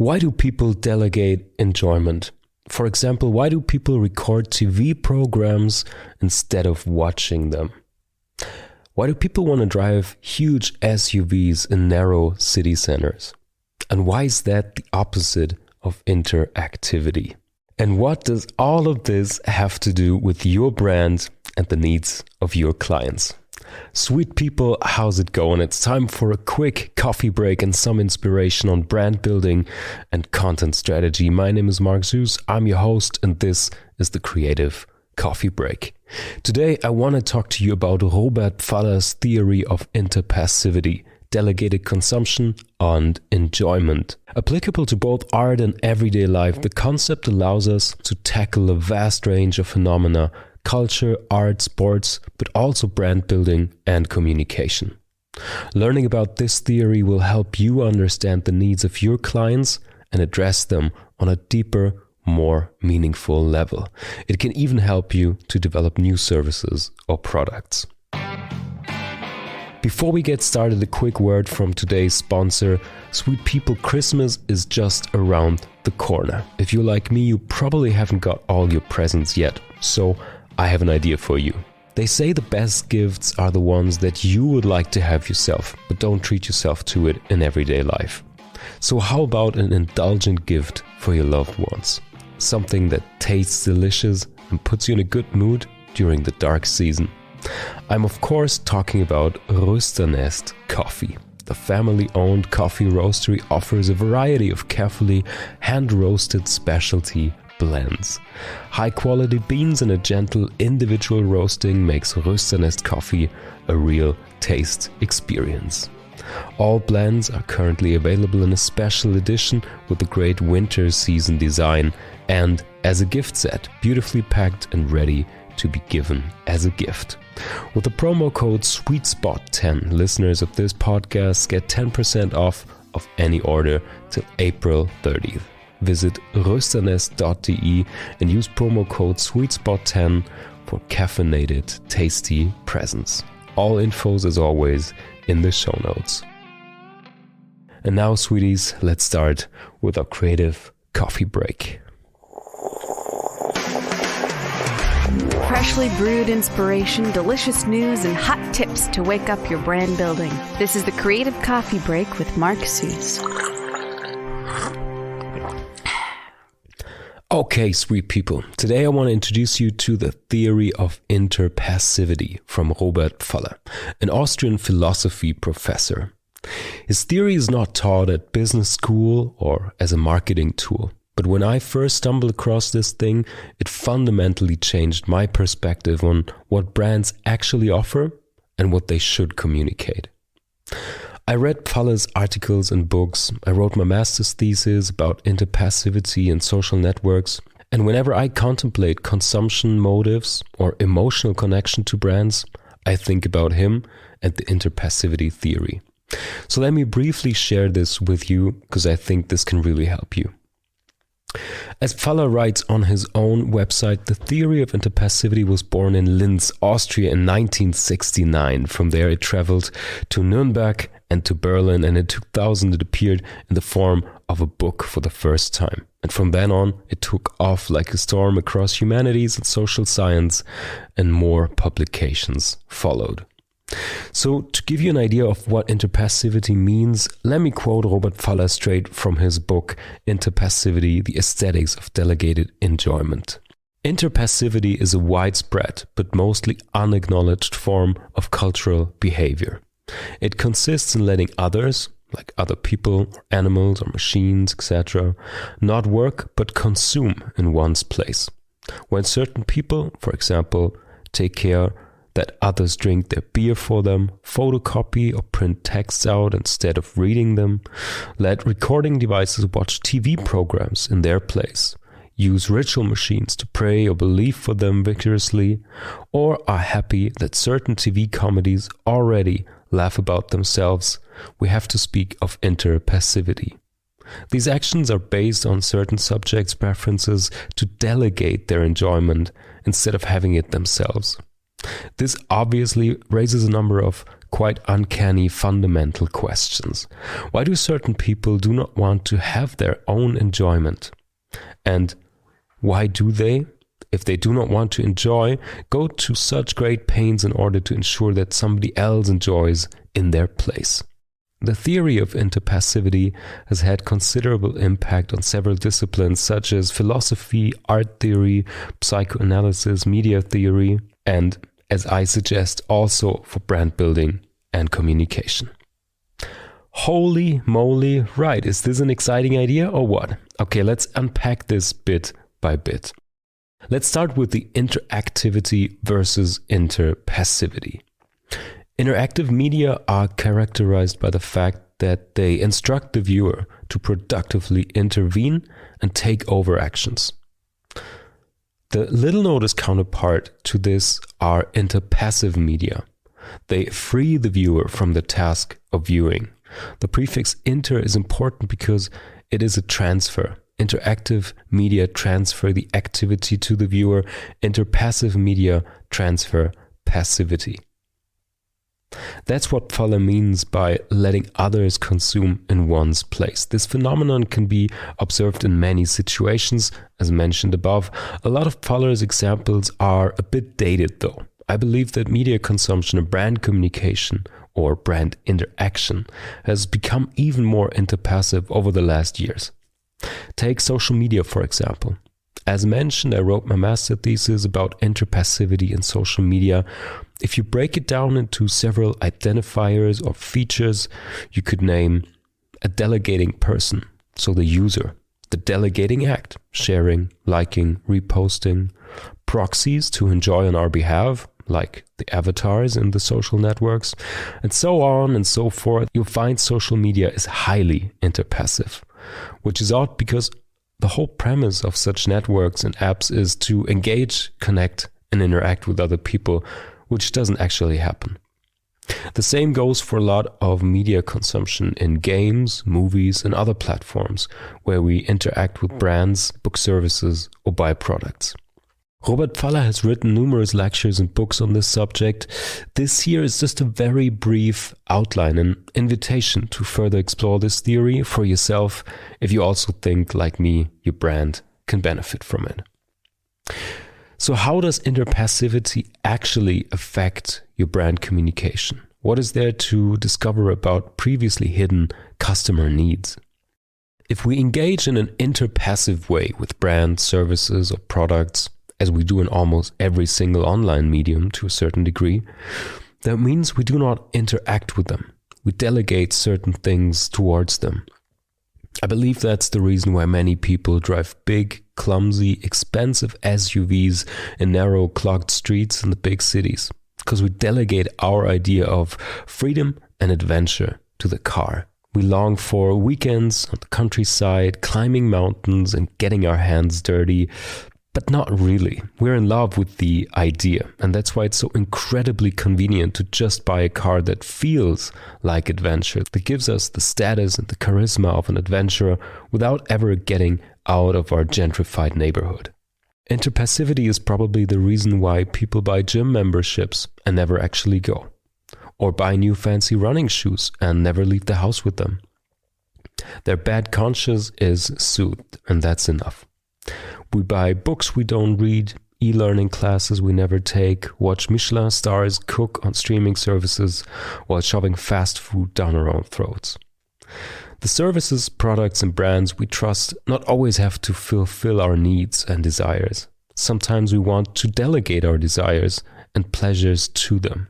Why do people delegate enjoyment? For example, why do people record TV programs instead of watching them? Why do people want to drive huge SUVs in narrow city centers? And why is that the opposite of interactivity? And what does all of this have to do with your brand and the needs of your clients? Sweet people, how's it going? It's time for a quick coffee break and some inspiration on brand building and content strategy. My name is Mark Zeus. I'm your host, and this is the Creative Coffee Break. Today, I want to talk to you about Robert Pfaller's theory of interpassivity, delegated consumption and enjoyment. Applicable to both art and everyday life, the concept allows us to tackle a vast range of phenomena: culture, art, sports, but also brand building and communication. Learning about this theory will help you understand the needs of your clients and address them on a deeper, more meaningful level. It can even help you to develop new services or products. Before we get started, a quick word from today's sponsor. Sweet people, Christmas is just around the corner. If you're like me, you probably haven't got all your presents yet, so I have an idea for you. They say the best gifts are the ones that you would like to have yourself, but don't treat yourself to it in everyday life. So how about an indulgent gift for your loved ones? Something that tastes delicious and puts you in a good mood during the dark season. I'm of course talking about Rösternest Coffee. The family-owned coffee roastery offers a variety of carefully hand-roasted specialty blends. High-quality beans and a gentle individual roasting makes Rösternest Coffee a real taste experience. All blends are currently available in a special edition with a great winter season design and as a gift set, beautifully packed and ready to be given as a gift. With the promo code SWEETSPOT10, listeners of this podcast get 10% off of any order till April 30th. Visit rösternest.de and use promo code SWEETSPOT10 for caffeinated, tasty presents. All infos, as always, in the show notes. And now, sweeties, let's start with our creative coffee break. Freshly brewed inspiration, delicious news, and hot tips to wake up your brand building. This is the Creative Coffee Break with Mark Zeus. Okay, sweet people. Today I want to introduce you to the theory of interpassivity from Robert Pfaller, an Austrian philosophy professor. His theory is not taught at business school or as a marketing tool, but when I first stumbled across this thing, it fundamentally changed my perspective on what brands actually offer and what they should communicate. I read Pfaller's articles and books. I wrote my master's thesis about interpassivity and social networks. And whenever I contemplate consumption motives or emotional connection to brands, I think about him and the interpassivity theory. So let me briefly share this with you because I think this can really help you. As Pfaller writes on his own website, the theory of interpassivity was born in Linz, Austria in 1969. From there it traveled to Nuremberg and to Berlin, and in 2000 it appeared in the form of a book for the first time. And from then on, it took off like a storm across humanities and social science, and more publications followed. So to give you an idea of what interpassivity means, let me quote Robert Pfaller straight from his book, Interpassivity, The Aesthetics of Delegated Enjoyment. Interpassivity is a widespread but mostly unacknowledged form of cultural behavior. It consists in letting others, like other people, or animals, or machines, etc., not work but consume in one's place. When certain people, for example, take care that others drink their beer for them, photocopy or print texts out instead of reading them, let recording devices watch TV programs in their place, use ritual machines to pray or believe for them vigorously, or are happy that certain TV comedies already laugh about themselves, we have to speak of interpassivity. These actions are based on certain subjects' preferences to delegate their enjoyment instead of having it themselves. This obviously raises a number of quite uncanny fundamental questions. Why do certain people do not want to have their own enjoyment? And why do they, if they do not want to enjoy, go to such great pains in order to ensure that somebody else enjoys in their place? The theory of interpassivity has had considerable impact on several disciplines such as philosophy, art theory, psychoanalysis, media theory, and, as I suggest, also for brand building and communication. Holy moly, right, is this an exciting idea or what? Okay, let's unpack this bit by bit. Let's start with the interactivity versus interpassivity. Interactive media are characterized by the fact that they instruct the viewer to productively intervene and take over actions. The little noticed counterpart to this are interpassive media. They free the viewer from the task of viewing. The prefix inter is important because it is a transfer. Interactive media transfer the activity to the viewer. Interpassive media transfer passivity. That's what Pfaller means by letting others consume in one's place. This phenomenon can be observed in many situations, as mentioned above. A lot of Pfaller's examples are a bit dated though. I believe that media consumption and brand communication, or brand interaction, has become even more interpassive over the last years. Take social media, for example. As mentioned, I wrote my master thesis about interpassivity in social media. If you break it down into several identifiers or features, you could name a delegating person, so the user, the delegating act, sharing, liking, reposting, proxies to enjoy on our behalf, like the avatars in the social networks, and so on and so forth. You'll find social media is highly interpassive, which is odd because the whole premise of such networks and apps is to engage, connect, and interact with other people, which doesn't actually happen. The same goes for a lot of media consumption in games, movies, and other platforms where we interact with brands, book services, or buy products. Robert Pfaller has written numerous lectures and books on this subject. This here is just a very brief outline, an invitation to further explore this theory for yourself if you also think, like me, your brand can benefit from it. So how does interpassivity actually affect your brand communication? What is there to discover about previously hidden customer needs? If we engage in an interpassive way with brands, services, or products, as we do in almost every single online medium to a certain degree, that means we do not interact with them. We delegate certain things towards them. I believe that's the reason why many people drive big, clumsy, expensive SUVs in narrow, clogged streets in the big cities, because we delegate our idea of freedom and adventure to the car. We long for weekends on the countryside, climbing mountains and getting our hands dirty. But not really. We're in love with the idea, and that's why it's so incredibly convenient to just buy a car that feels like adventure, that gives us the status and the charisma of an adventurer without ever getting out of our gentrified neighborhood. Interpassivity is probably the reason why people buy gym memberships and never actually go, or buy new fancy running shoes and never leave the house with them. Their bad conscience is soothed, and that's enough. We buy books we don't read, e-learning classes we never take, watch Michelin stars cook on streaming services while shoving fast food down our own throats. The services, products, and brands we trust not always have to fulfill our needs and desires. Sometimes we want to delegate our desires and pleasures to them.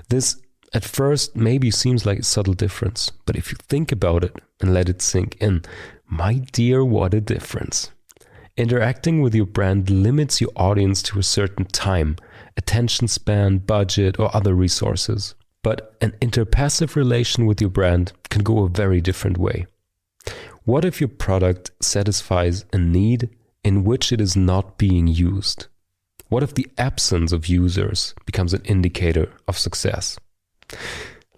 This, at first, maybe seems like a subtle difference, but if you think about it and let it sink in, my dear, what a difference. Interacting with your brand limits your audience to a certain time, attention span, budget, or other resources. But an interpassive relation with your brand can go a very different way. What if your product satisfies a need in which it is not being used? What if the absence of users becomes an indicator of success?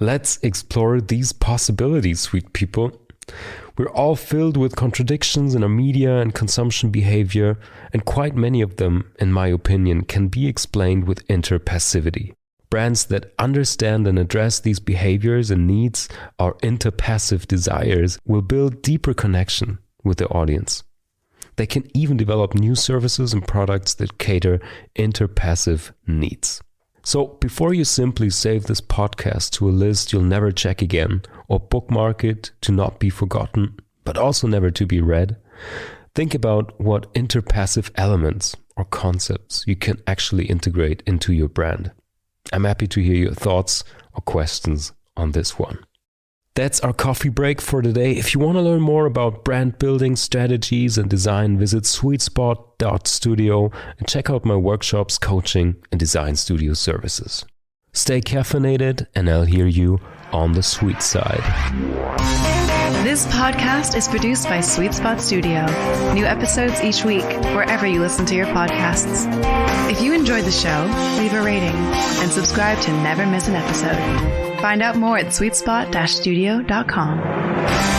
Let's explore these possibilities, sweet people. We're all filled with contradictions in our media and consumption behavior, and quite many of them, in my opinion, can be explained with interpassivity. Brands that understand and address these behaviors and needs, our interpassive desires, will build deeper connection with the audience. They can even develop new services and products that cater interpassive needs. So before you simply save this podcast to a list you'll never check again, or bookmark it to not be forgotten, but also never to be read, think about what interpassive elements or concepts you can actually integrate into your brand. I'm happy to hear your thoughts or questions on this one. That's our coffee break for today. If you want to learn more about brand building strategies and design, visit sweetspot.studio and check out my workshops, coaching, and design studio services. Stay caffeinated, and I'll hear you on the sweet side. This podcast is produced by Sweet Spot Studio. New episodes each week, wherever you listen to your podcasts. If you enjoyed the show, leave a rating and subscribe to never miss an episode. Find out more at sweetspot-studio.com.